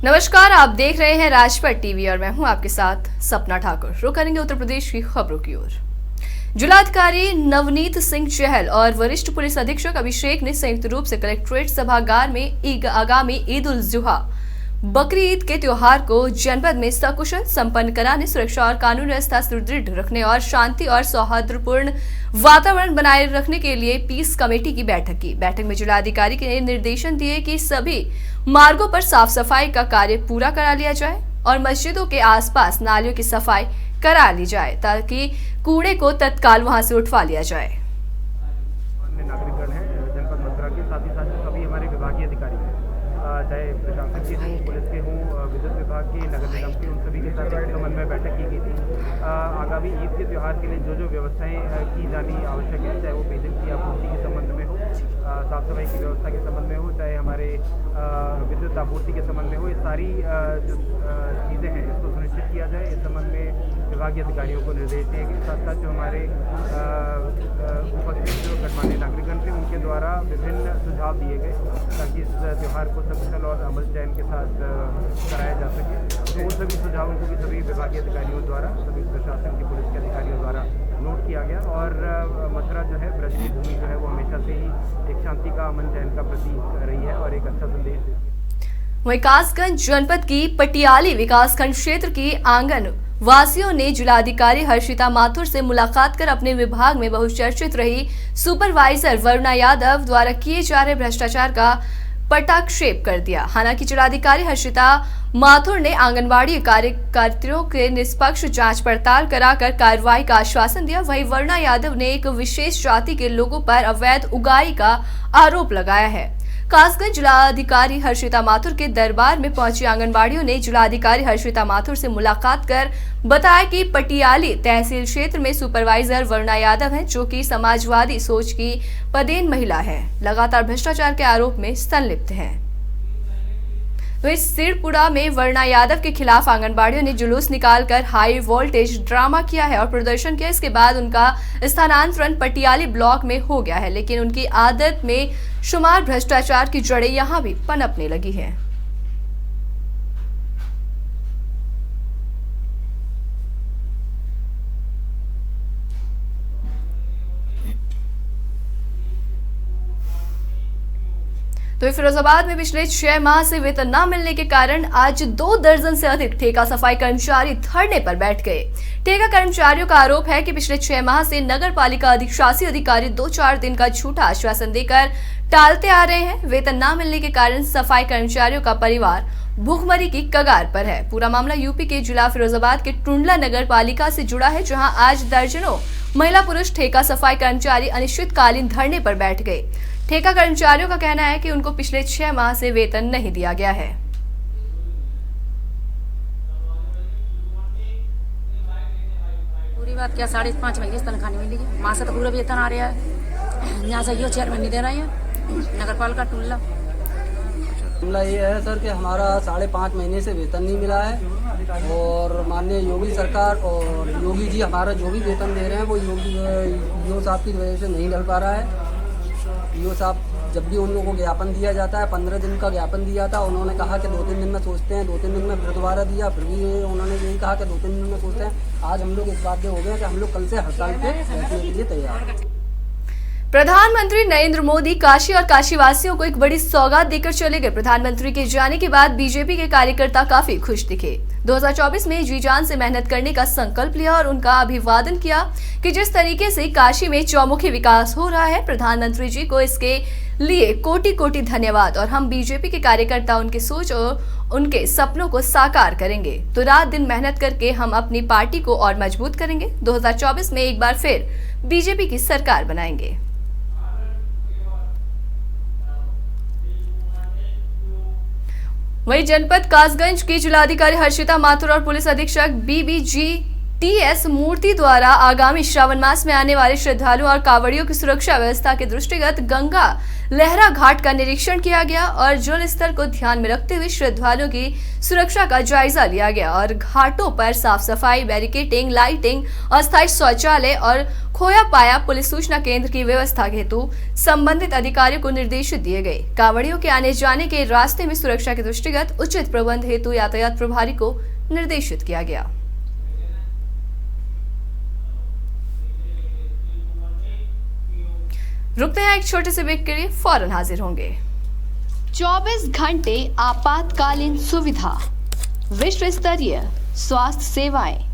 नमस्कार, आप देख रहे हैं राजपट टीवी और मैं हूं आपके साथ सपना ठाकुर। रुक करेंगे उत्तर प्रदेश की खबरों की ओर। जिलाधिकारी नवनीत सिंह चहल और वरिष्ठ पुलिस अधीक्षक अभिषेक ने संयुक्त रूप से कलेक्ट्रेट सभागार में आगामी ईद उल जुहा बकरी ईद के त्योहार को जनपद में सकुशल संपन्न कराने, सुरक्षा और कानून व्यवस्था सुदृढ़ रखने और शांति और सौहार्दपूर्ण वातावरण बनाए रखने के लिए पीस कमेटी की बैठक की। बैठक में जिलाधिकारी ने निर्देशन दिए कि सभी मार्गों पर साफ सफाई का कार्य पूरा करा लिया जाए और मस्जिदों के आसपास नालियों की सफाई करा ली जाए ताकि कूड़े को तत्काल वहां से उठवा लिया जाए। नागरिकगण है जनपद मथुरा के, साथ ही साथ सभी हमारे विभागीय अधिकारी चाहे प्रशासन के हों, पुलिस के हों, विद्युत विभाग के, नगर निगम के, उन सभी के साथ एक समन्वय बैठक की गई थी। आगामी ईद के त्यौहार के लिए जो व्यवस्थाएं की जानी आवश्यक है, चाहे वो पेयजल की आपूर्ति के संबंध में हो, साफ सफाई की व्यवस्था के संबंध में हो, चाहे हमारे विद्युत आपूर्ति के संबंध में हो, ये सारी जो चीज़ें हैं इसको सुनिश्चित किया जाए। इस संबंध में विभागीय अधिकारियों को निर्देश दिए गए। साथ साथ जो हमारे उपस्थित जो गणमान्य नागरिकगण थे उनके द्वारा विभिन्न सुझाव दिए गए ताकि इस त्यौहार को सकुशल और अमल चयन के साथ कराया जा सके। तो उन सभी सुझावों को भी सभी विभागीय अधिकारियों द्वारा, सभी प्रशासन की पुलिस के अधिकारियों द्वारा नोट किया गया और मथुरा जो है, ब्रज की भूमि जो है वो हमेशा से ही एक शांति का, अमन चयन का प्रतीक रही है और एक अच्छा संदेश देती है। वहीं कासगंज जनपद की पटियाली विकासखंड क्षेत्र की आंगन वासियों ने जिलाधिकारी हर्षिता माथुर से मुलाकात कर अपने विभाग में बहुचर्चित रही सुपरवाइजर वरुणा यादव द्वारा किए जा रहे भ्रष्टाचार का पटाक्षेप कर दिया। हालांकि जिलाधिकारी हर्षिता माथुर ने आंगनबाड़ी कार्यकर्तियों के निष्पक्ष जांच पड़ताल कराकर कार्रवाई का आश्वासन दिया। वहीं वरुणा यादव ने एक विशेष जाति के लोगों पर अवैध उगाही का आरोप लगाया है। कासगंज जिलाधिकारी हर्षिता माथुर के दरबार में पहुंची आंगनबाड़ियों ने जिलाधिकारी हर्षिता माथुर से मुलाकात कर बताया कि पटियाली तहसील क्षेत्र में सुपरवाइजर वरुणा यादव हैं, जो कि समाजवादी सोच की पदेन महिला है, लगातार भ्रष्टाचार के आरोप में संलिप्त हैं। तो इस सिरपुरा में वरुणा यादव के खिलाफ आंगनबाड़ियों ने जुलूस निकालकर हाई वोल्टेज ड्रामा किया है और प्रदर्शन किया। इसके बाद उनका स्थानांतरण पटियाली ब्लॉक में हो गया है, लेकिन उनकी आदत में शुमार भ्रष्टाचार की जड़ें यहां भी पनपने लगी हैं। तो फिरोजाबाद में पिछले 6 माह से वेतन न मिलने के कारण आज 2 दर्जन से अधिक ठेका सफाई कर्मचारी धरने पर बैठ गए। ठेका कर्मचारियों का आरोप है कि पिछले 6 माह से नगर पालिका अधिशासी अधिकारी 2-4 दिन का झूठा आश्वासन देकर टालते आ रहे हैं। वेतन न मिलने के कारण सफाई कर्मचारियों का परिवार भूखमरी की कगार पर है। पूरा मामला यूपी के जिला फिरोजाबाद के टुंडला नगर पालिका से जुड़ा है, जहां आज दर्जनों महिला पुरुष ठेका सफाई कर्मचारी अनिश्चितकालीन धरने पर बैठ गए। ठेका कर्मचारियों का कहना है कि उनको पिछले 6 माह से वेतन नहीं दिया गया है। पूरी बात क्या, 5.5 महीने से तनख्वाह नहीं मिली है। माँ से तो पूरा वेतन आ रहा है, यहाँ से ये चेयरमैन नहीं दे रहा है। नगर पालिका टुल्ला मामला ये है सर कि हमारा 5.5 महीने से वेतन नहीं मिला है और माननीय योगी सरकार और योगी जी हमारा जो भी वेतन दे रहे हैं वो ईओ साहब की वजह से नहीं मिल पा रहा है। ईओ साहब जब भी उन लोगों को ज्ञापन दिया जाता है, 15 दिन का ज्ञापन दिया था, उन्होंने कहा कि 2-3 दिन में सोचते हैं, 2-3 दिन में फिर दोबारा दिया, फिर भी उन्होंने यही कहा कि 2-3 दिन में सोचते हैं। आज हम लोग इस बात पे हो गए कि हम लोग कल से हड़ताल पे बैठने के लिए तैयार हैं। प्रधानमंत्री नरेंद्र मोदी काशी और काशीवासियों को एक बड़ी सौगात देकर चले गए। प्रधानमंत्री के जाने के बाद बीजेपी के कार्यकर्ता काफी खुश दिखे। 2024 में जी जान से मेहनत करने का संकल्प लिया और उनका अभिवादन किया कि जिस तरीके से काशी में चौमुखी विकास हो रहा है, प्रधानमंत्री जी को इसके लिए कोटि कोटि धन्यवाद और हम बीजेपी के कार्यकर्ता उनकी सोच और उनके सपनों को साकार करेंगे। तो रात दिन मेहनत करके हम अपनी पार्टी को और मजबूत करेंगे। 2024 में एक बार फिर बीजेपी की सरकार बनाएंगे। वहीं जनपद कासगंज की जिलाधिकारी हर्षिता माथुर और पुलिस अधीक्षक बीबीजी टीएस मूर्ति द्वारा आगामी श्रावण मास में आने वाले श्रद्धालुओं और कांवड़ियों की सुरक्षा व्यवस्था के दृष्टिगत गंगा लहरा घाट का निरीक्षण किया गया और जल स्तर को ध्यान में रखते हुए श्रद्धालुओं की सुरक्षा का जायजा लिया गया और घाटों पर साफ सफाई, बैरिकेडिंग, लाइटिंग, अस्थायी शौचालय और खोया पाया पुलिस सूचना केंद्र की व्यवस्था हेतु संबंधित अधिकारियों को निर्देश दिए गए। कांवड़ियों के आने जाने के रास्ते में सुरक्षा के दृष्टिगत उचित प्रबंध हेतु यातायात प्रभारी को निर्देशित किया गया। रुकते हैं एक छोटे से ब्रेक के लिए, फौरन हाजिर होंगे। 24 घंटे आपातकालीन सुविधा, विश्व स्तरीय स्वास्थ्य सेवाएं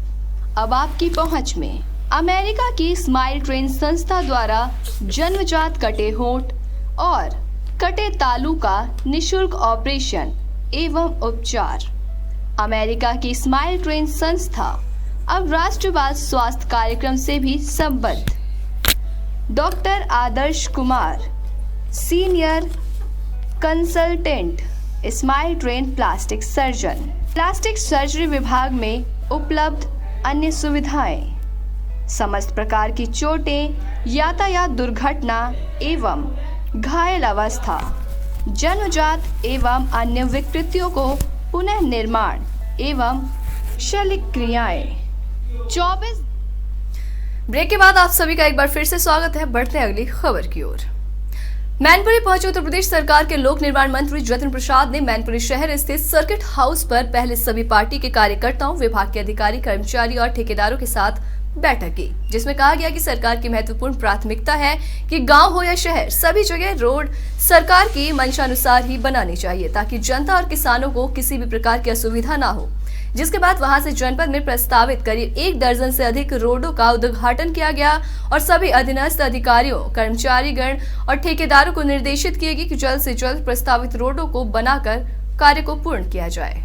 अब आपकी पहुंच में। अमेरिका की स्माइल ट्रेन संस्था द्वारा जन्मजात कटे होंठ और कटे तालू का निशुल्क ऑपरेशन एवं उपचार। अमेरिका की स्माइल ट्रेन संस्था अब राष्ट्रवाद स्वास्थ्य कार्यक्रम से भी संबद्ध। Doctor Adarsh Kumar, senior consultant, smile train plastic surgeon, plastic surgery विभाग में उपलब्ध अन्य सुविधाएं, समस्त प्रकार की चोटें, यातायात दुर्घटना एवं घायल अवस्था, जन्मजात एवं अन्य विकृतियों को पुनः निर्माण एवं शल्य क्रियाएं। 24 ब्रेक के बाद आप सभी का एक बार फिर से स्वागत है। बढ़ते हैं अगली खबर की ओर। मैनपुरी पहुंचे उत्तर प्रदेश सरकार के लोक निर्माण मंत्री जतिन प्रसाद ने मैनपुरी शहर स्थित सर्किट हाउस पर पहले सभी पार्टी के कार्यकर्ताओं, विभाग के अधिकारी, कर्मचारी और ठेकेदारों के साथ बैठक की, जिसमें कहा गया कि सरकार की महत्वपूर्ण प्राथमिकता है कि गांव हो या शहर, सभी जगह रोड सरकार की मंशानुसार ही बनानी चाहिए ताकि जनता और किसानों को किसी भी प्रकार की असुविधा ना हो। जिसके बाद वहां से जनपद में प्रस्तावित करीब 1 दर्जन से अधिक रोडों का उद्घाटन किया गया और सभी अधीनस्थ अधिकारियों, कर्मचारीगण और ठेकेदारों को निर्देशित किया गया कि जल्द से जल्द प्रस्तावित रोडों को बनाकर कार्य को पूर्ण किया जाए।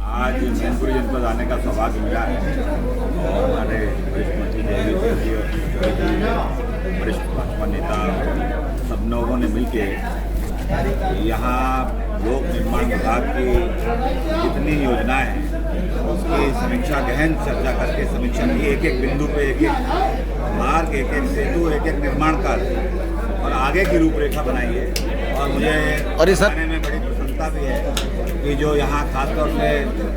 आज मैनपुरी जनपद आने का सौभाग्य मिला है और हमारे वरिष्ठ मंत्री जयवीर जी और वरिष्ठ भाजपा नेता सब लोगों ने मिलकर यहाँ लोक निर्माण विभाग की जितनी योजनाएं हैं उसकी समीक्षा, गहन चर्चा करके समीक्षा की, एक बिंदु पे एक मार्ग, एक सेतु, एक निर्माण कार्य और आगे की रूपरेखा बनाई है। और मुझे बताने में बड़ी प्रसन्नता भी है कि जो यहाँ खासतौर से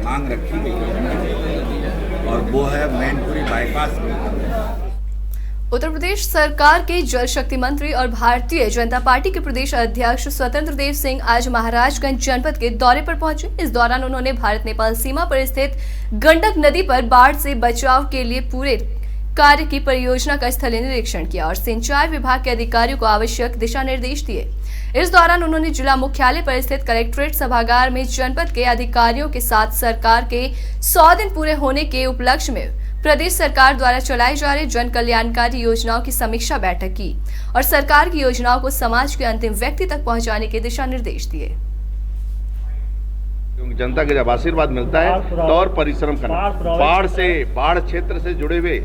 मांग रखी गई है और वो है मैनपुरी बाईपास की। उत्तर प्रदेश सरकार के जल शक्ति मंत्री और भारतीय जनता पार्टी के प्रदेश अध्यक्ष स्वतंत्र देव सिंह आज महाराजगंज जनपद के दौरे पर पहुंचे। इस दौरान उन्होंने भारत नेपाल सीमा पर स्थित गंडक नदी पर बाढ़ से बचाव के लिए पूरे कार्य की परियोजना का स्थलीय निरीक्षण किया और सिंचाई विभाग के अधिकारियों को आवश्यक दिशा निर्देश दिए। इस दौरान उन्होंने जिला मुख्यालय पर स्थित कलेक्ट्रेट सभागार में जनपद के अधिकारियों के साथ सरकार के 100 दिन पूरे होने के उपलक्ष्य में प्रदेश सरकार द्वारा चलाई जा रही जन कल्याणकारी योजनाओं की समीक्षा बैठक की और सरकार की योजनाओं को समाज के अंतिम व्यक्ति तक पहुंचाने के दिशा निर्देश दिए। जनता के जब आशीर्वाद मिलता है तो और परिश्रम करना। बाढ़ क्षेत्र से जुड़े हुए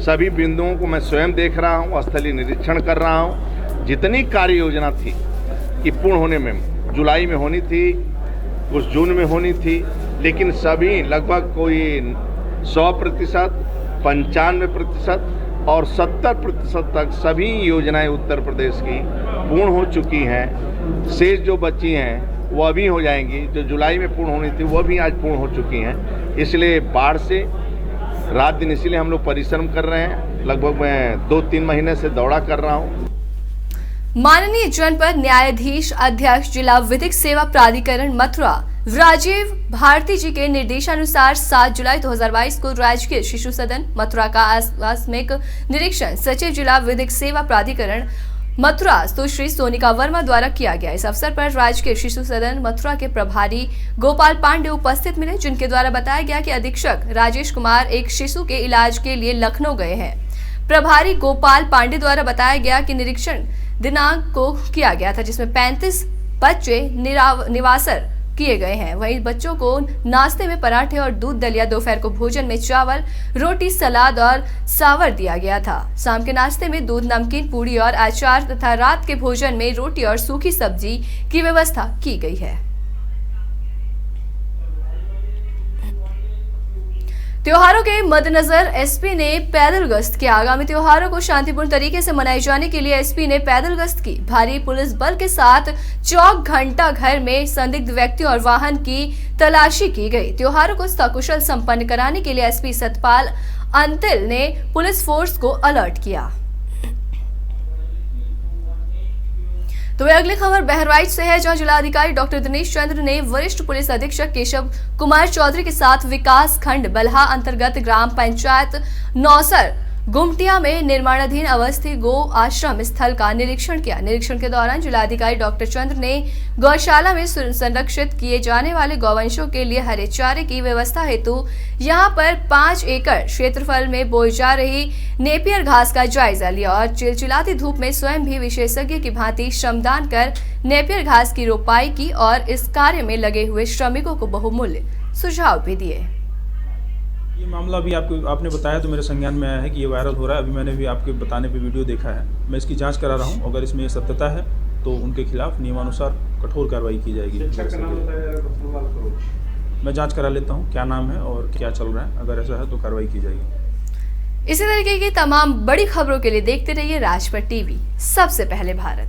सभी बिंदुओं को मैं स्वयं देख रहा हूँ, स्थलीय निरीक्षण कर रहा हूँ। जितनी कार्य योजना थी कि पूर्ण होने में जुलाई में होनी थी, कुछ जून में होनी थी, लेकिन सभी लगभग कोई 100%, 95% और 70% तक सभी योजनाएं उत्तर प्रदेश की पूर्ण हो चुकी हैं। शेष जो बची हैं वो अभी हो जाएंगी, जो जुलाई में पूर्ण होनी थी वो भी आज पूर्ण हो चुकी हैं। इसलिए बाढ़ से रात दिन इसलिए हम लोग परिश्रम कर रहे हैं। लगभग मैं 2-3 महीने से दौड़ा कर रहा हूँ। माननीय जनपद न्यायाधीश अध्यक्ष जिला विधिक सेवा प्राधिकरण मथुरा राजीव भारती जी के निर्देशानुसार 7 जुलाई 2022 को राजकीय शिशु सदन मथुरा का आकस्मिक निरीक्षण सचिव जिला विधिक सेवा प्राधिकरण मथुरा सुश्री सोनिका वर्मा द्वारा किया गया। इस अवसर पर राजकीय शिशु सदन मथुरा के प्रभारी गोपाल पांडे उपस्थित मिले, जिनके द्वारा बताया गया कि अधीक्षक राजेश कुमार एक शिशु के इलाज के लिए लखनऊ गए हैं। प्रभारी गोपाल पांडे द्वारा बताया गया कि निरीक्षण दिनांक को किया गया था, जिसमें 35 बच्चे निवासर किए गए हैं। वहीं बच्चों को नाश्ते में पराठे और दूध दलिया, दोपहर को भोजन में चावल, रोटी, सलाद और सावर दिया गया था। शाम के नाश्ते में दूध, नमकीन, पूड़ी और अचार तथा रात के भोजन में रोटी और सूखी सब्जी की व्यवस्था की गई है। त्योहारों के मद्देनजर एसपी ने पैदल गश्त की। आगामी त्योहारों को शांतिपूर्ण तरीके से मनाए जाने के लिए एसपी ने पैदल गश्त की। भारी पुलिस बल के साथ चौक घंटा घर में संदिग्ध व्यक्तियों और वाहन की तलाशी की गई। त्योहारों को सकुशल संपन्न कराने के लिए एसपी सतपाल अंतिल ने पुलिस फोर्स को अलर्ट किया। तो अगली खबर बहराइच से है, जहां जिलाधिकारी डॉक्टर दिनेश चंद्र ने वरिष्ठ पुलिस अधीक्षक केशव कुमार चौधरी के साथ विकास खंड बल्हा अंतर्गत ग्राम पंचायत नौसर गुमटिया में निर्माणाधीन अवस्थित गो आश्रम स्थल का निरीक्षण किया। निरीक्षण के दौरान जिलाधिकारी डॉक्टर चंद्र ने गौशाला में संरक्षित किए जाने वाले गौवंशों के लिए हरे चारे की व्यवस्था हेतु यहां पर 5 एकड़ क्षेत्रफल में बोई जा रही नेपियर घास का जायजा लिया और चिलचिलाती धूप में स्वयं भी विशेषज्ञ की भांति श्रमदान कर नेपियर घास की रोपाई की और इस कार्य में लगे हुए श्रमिकों को बहुमूल्य सुझाव भी दिए। ये मामला अभी आपने बताया तो मेरे संज्ञान में आया है कि ये वायरल हो रहा है। अभी मैंने भी आपके बताने पे वीडियो देखा है। मैं इसकी जांच करा रहा हूँ। अगर इसमें सत्यता है तो उनके खिलाफ नियमानुसार कठोर कार्रवाई की जाएगी। मैं जांच करा लेता हूँ क्या नाम है और क्या चल रहा है। अगर ऐसा है तो कार्रवाई की जाएगी। इसी तरीके की तमाम बड़ी खबरों के लिए देखते रहिए राजपट टीवी, सबसे पहले भारत।